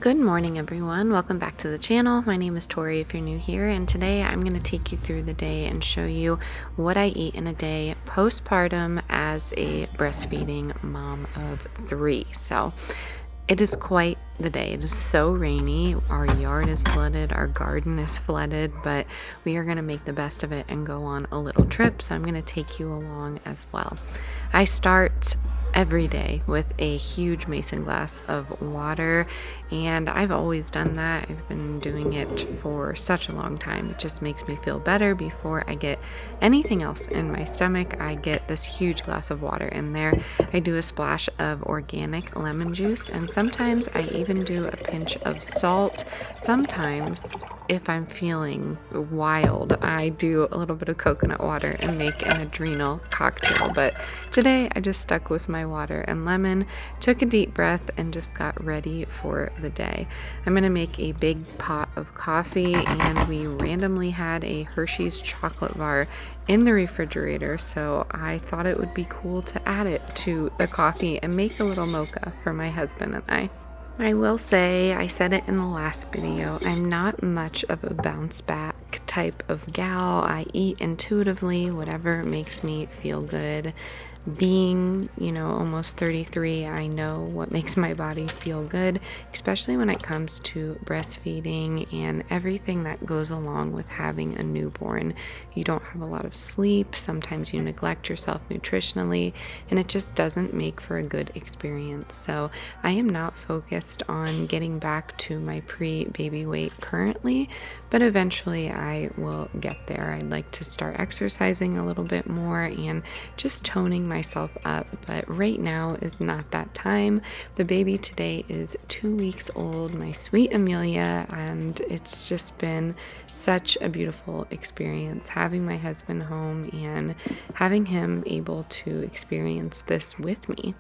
Good morning, everyone. Welcome back to the channel. My name is Tory if you're new here, and today I'm going to take you through the day and show you what I eat in a day postpartum as a breastfeeding mom of 3. So it is quite the day. It is so rainy. Our yard is flooded. Our garden is flooded, but we are going to make the best of it and go on a little trip. So I'm going to take you along as well. I start every day with a huge mason glass of water, and I've always done that. I've been doing it for such a long time. It just makes me feel better. Before I get anything else in my stomach, I get this huge glass of water in there. I do a splash of organic lemon juice, and sometimes I even do a pinch of salt. Sometimes, if I'm feeling wild, I do a little bit of coconut water and make an adrenal cocktail. But today I just stuck with my water and lemon, took a deep breath, and just got ready for the day. I'm gonna make a big pot of coffee, and we randomly had a Hershey's chocolate bar in the refrigerator, so I thought it would be cool to add it to the coffee and make a little mocha for my husband and I. I will say, I said it in the last video, I'm not much of a bounce back type of gal. I eat intuitively, whatever makes me feel good. Being, almost 33, I know what makes my body feel good, especially when it comes to breastfeeding and everything that goes along with having a newborn. You don't have a lot of sleep, sometimes you neglect yourself nutritionally, and it just doesn't make for a good experience. So I am not focused on getting back to my pre-baby weight currently, but eventually I will get there. I'd like to start exercising a little bit more and just toning myself up, but right now is not that time. The baby today is 2 weeks old, my sweet Amelia, and it's just been such a beautiful experience having my husband home and having him able to experience this with me.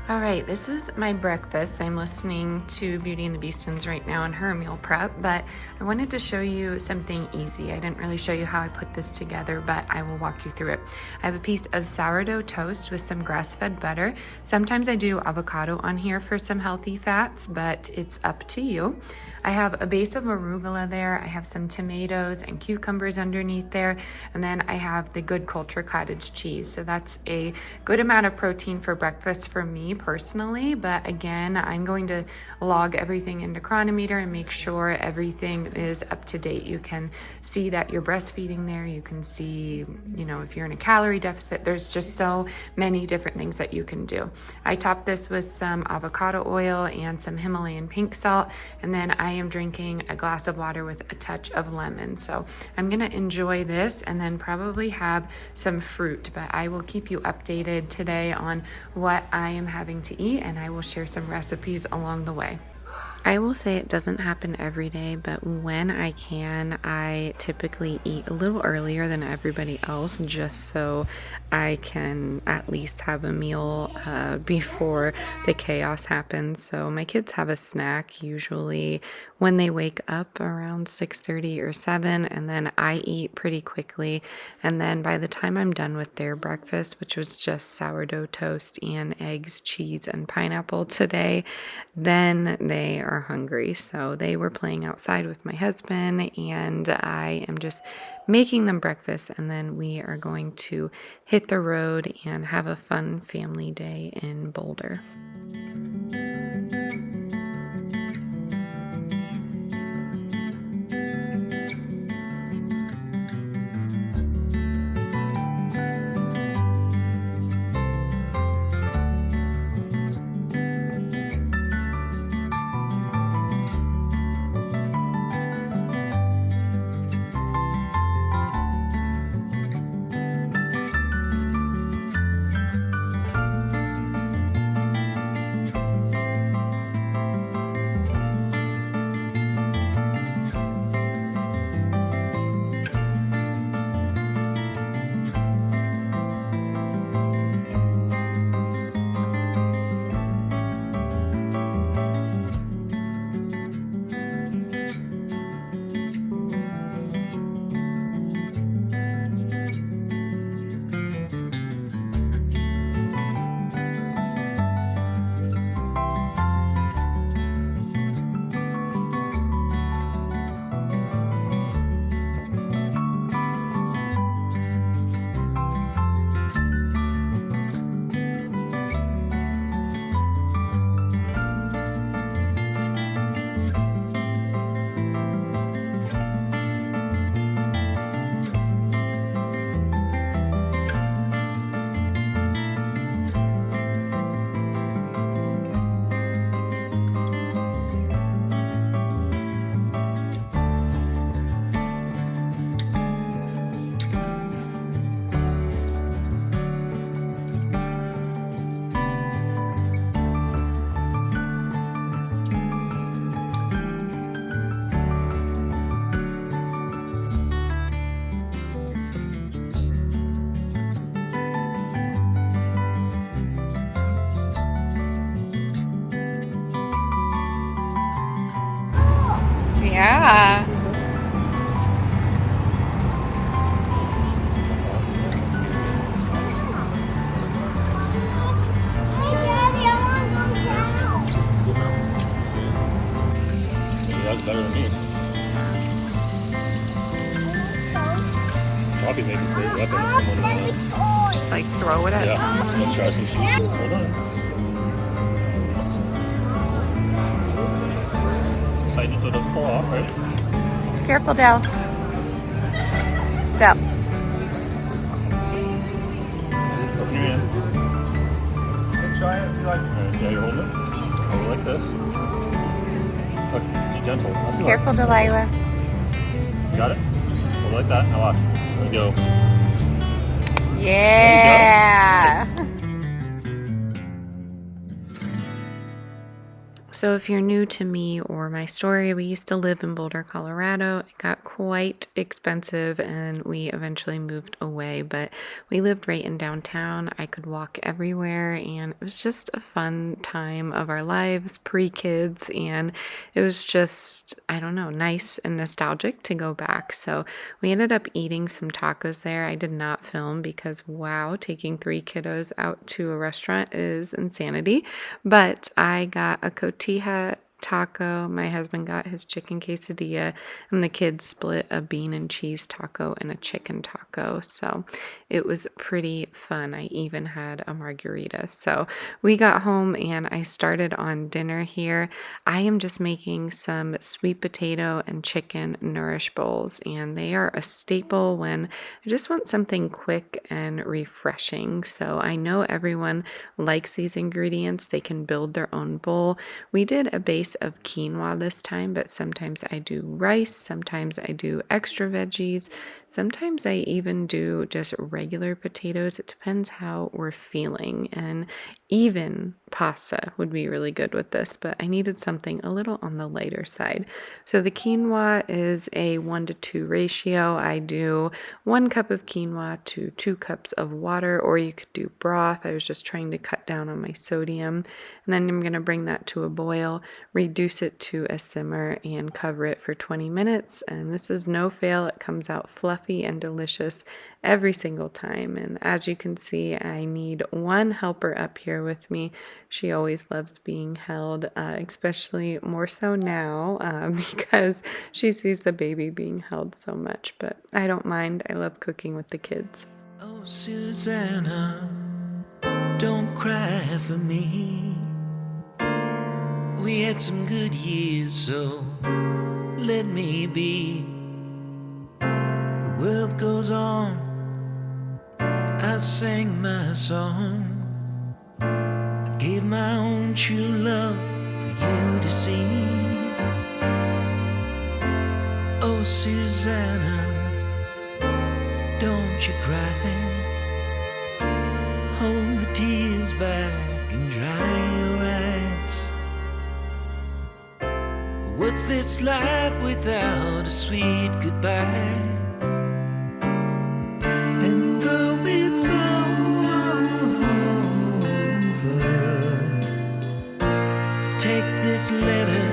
All right, this is my breakfast. I'm listening to Beauty and the Beastons right now in her meal prep, but I wanted to show you something easy. I didn't really show you how I put this together, but I will walk you through it. I have a piece of sourdough toast with some grass-fed butter. Sometimes I do avocado on here for some healthy fats, but it's up to you. I have a base of arugula there. I have some tomatoes and cucumbers underneath there, and then I have the Good Culture cottage cheese. So that's a good amount of protein for breakfast for me personally, but again, I'm going to log everything into Chronometer and make sure everything is up to date. You can see that you're breastfeeding there. You can see, if you're in a calorie deficit. There's just so many different things that you can do. I top this with some avocado oil and some Himalayan pink salt, and then I am drinking a glass of water with a touch of lemon. So I'm gonna enjoy this and then probably have some fruit, but I will keep you updated today on what I am having to eat, and I will share some recipes along the way. I will say it doesn't happen every day, but when I can, I typically eat a little earlier than everybody else just so I can at least have a meal before the chaos happens. So my kids have a snack usually when they wake up around 6:30 or 7, and then I eat pretty quickly. And then by the time I'm done with their breakfast, which was just sourdough toast and eggs, cheese, and pineapple today, then they are hungry. So they were playing outside with my husband, and I am just making them breakfast, and then we are going to hit the road and have a fun family day in Boulder. Yeah. That's better than me. This coffee's making a great weapon if someone Just like throw it at someone. let's try some shit. Hold on. Tighten it so it doesn't fall off, right? Careful, Del. Del. Open your hand. Try it if you like. Alright, see how you're holding it? Hold it like this. Look, be gentle. Not too Careful, Delilah. hard. You got it? Hold it like that. Now watch. There we go. Yeah. So if you're new to me or my story, we used to live in Boulder, Colorado. It got quite expensive and we eventually moved away, but we lived right in downtown. I could walk everywhere and it was just a fun time of our lives, pre-kids, and it was just, I don't know, nice and nostalgic to go back. So we ended up eating some tacos there. I did not film because wow, taking 3 kiddos out to a restaurant is insanity, but I got a cotija taco. My husband got his chicken quesadilla, and the kids split a bean and cheese taco and a chicken taco. So it was pretty fun. I even had a margarita. So we got home and I started on dinner here. I am just making some sweet potato and chicken nourish bowls, and they are a staple when I just want something quick and refreshing. So I know everyone likes these ingredients. They can build their own bowl. We did a base of quinoa this time, but sometimes I do rice, sometimes I do extra veggies, sometimes I even do just regular potatoes. It depends how we're feeling, and even pasta would be really good with this, but I needed something a little on the lighter side. So the quinoa is a 1-to-2 ratio. I do 1 cup of quinoa to 2 cups of water, or you could do broth. I was just trying to cut down on my sodium. And then I'm going to bring that to a boil, reduce it to a simmer, and cover it for 20 minutes. And this is no fail. It comes out fluffy and delicious every single time. And as you can see, I need one helper up here with me. She always loves being held, especially more so now because she sees the baby being held so much. But I don't mind. I love cooking with the kids. Oh, Susanna, don't cry for me. We had some good years, so let me be. The world goes on, I sang my song. I gave my own true love for you to see. Oh, Susanna, don't you cry. Hold the tears back and dry your eyes. What's this life without a sweet goodbye? And though it's over, take this letter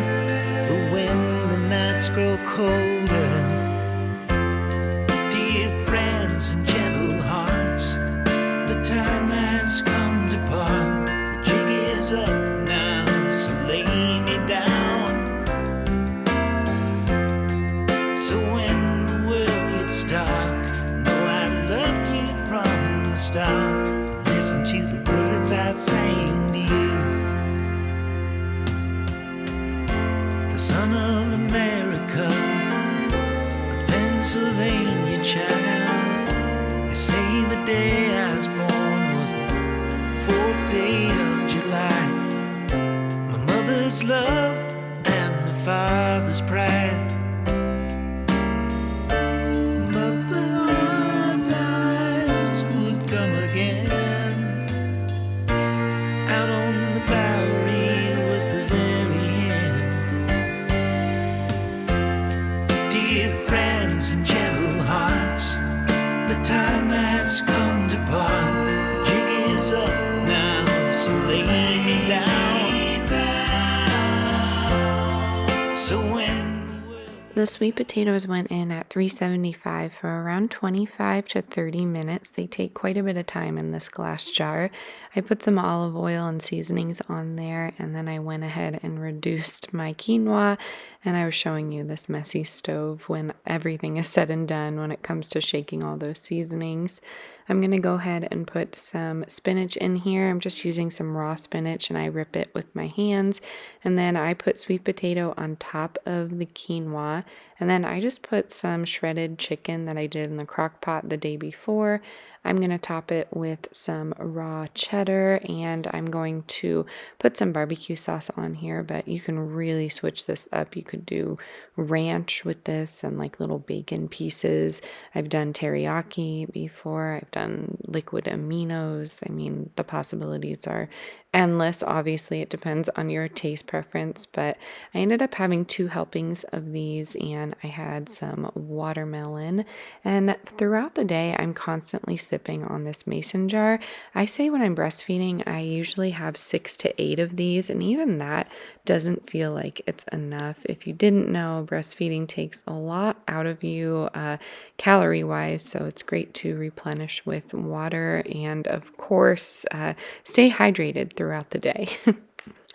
for when the nights grow colder. Dear friends and gentle hearts, the time has come to part. The jig is up now, so lay me down. So when the world gets dark, know I loved you from the start. Listen to the words I sang to you. The son of America, a Pennsylvania child. They say the day I was born was the 4th day of July. My mother's love and my father's pride. And gentle hearts, the time has come to part. The jig is up now, so lay me down. So when The sweet potatoes went in at 375 for around 25 to 30 minutes. They take quite a bit of time in this glass jar. I put some olive oil and seasonings on there, and then I went ahead and reduced my quinoa, and I was showing you this messy stove when everything is said and done when it comes to shaking all those seasonings. I'm going to go ahead and put some spinach in here. I'm just using some raw spinach and I rip it with my hands. And then I put sweet potato on top of the quinoa. And then I just put some shredded chicken that I did in the crock pot the day before. I'm going to top it with some raw cheddar, and I'm going to put some barbecue sauce on here, but you can really switch this up. You could do ranch with this and like little bacon pieces. I've done teriyaki before. I've done liquid aminos. I mean, the possibilities are endless. Obviously, it depends on your taste preference, but I ended up having 2 helpings of these, and I had some watermelon. And throughout the day, I'm constantly sipping on this mason jar. I say when I'm breastfeeding, I usually have 6 to 8 of these, and even that doesn't feel like it's enough. If you didn't know, breastfeeding takes a lot out of you calorie-wise, so it's great to replenish with water and, of course, stay hydrated throughout the day.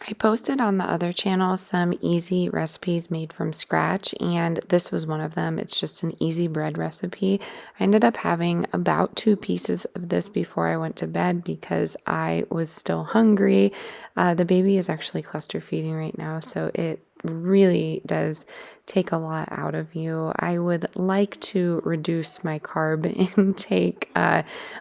I posted on the other channel some easy recipes made from scratch, and this was one of them. It's just an easy bread recipe. I ended up having about 2 pieces of this before I went to bed because I was still hungry. The baby is actually cluster feeding right now, so it really does take a lot out of you. I would like to reduce my carb intake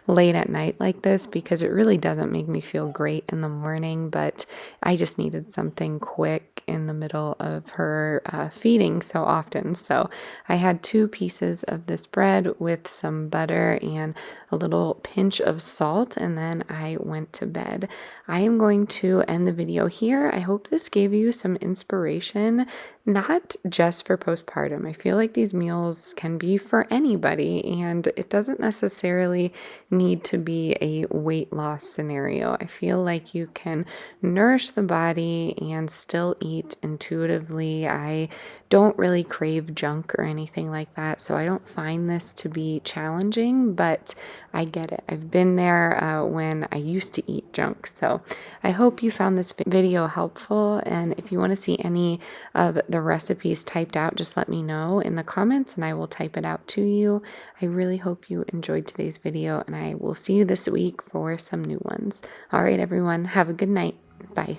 late at night like this because it really doesn't make me feel great in the morning, but I just needed something quick in the middle of her feeding so often. So I had 2 pieces of this bread with some butter and a little pinch of salt, and then I went to bed. I am going to end the video here. I hope this gave you some inspiration, not just for postpartum. I feel like these meals can be for anybody, and it doesn't necessarily need to be a weight loss scenario. I feel like you can nourish the body and still eat intuitively. I don't really crave junk or anything like that, so I don't find this to be challenging, but I get it. I've been there when I used to eat junk. So I hope you found this video helpful, and if you want to see any of the recipes typed out, just let me know in the comments and I will type it out to you. I really hope you enjoyed today's video, and I will see you this week for some new ones. All right, everyone, have a good night. Bye.